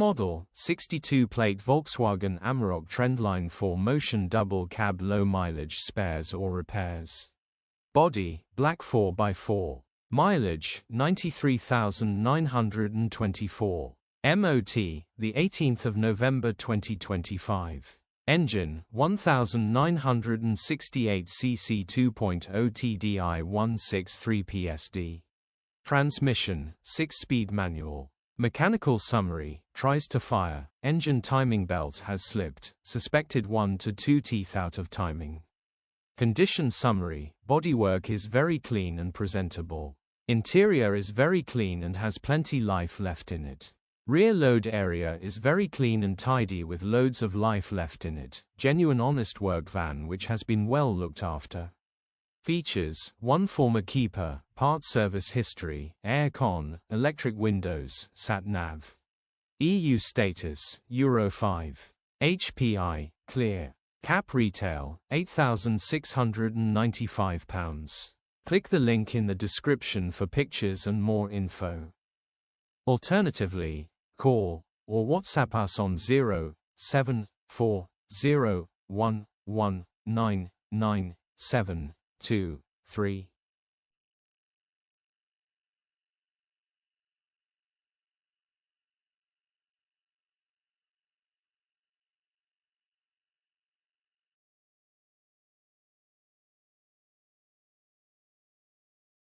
Model, 62-plate Volkswagen Amarok Trendline 4motion Doubl cab, low mileage, spares or repairs. Body, black 4x4. Mileage, 93,924. MOT, the 18th of November 2025. Engine, 1968 cc 2.0 TDI 163 PSD. Transmission, 6-speed manual. Mechanical summary, tries to fire, engine timing belt has slipped, suspected 1 to 2 teeth out of timing. Condition summary, bodywork is very clean and presentable. Interior is very clean and has plenty life left in it. Rear load area is very clean and tidy with loads of life left in it. Genuine honest work van which has been well looked after. Features, 1 former keeper, part service history, aircon, electric windows, sat-nav. EU status, Euro 5. HPI, clear. Cap retail, £8,695. Click the link in the description for pictures and more info. Alternatively, call or WhatsApp us on 07401199723.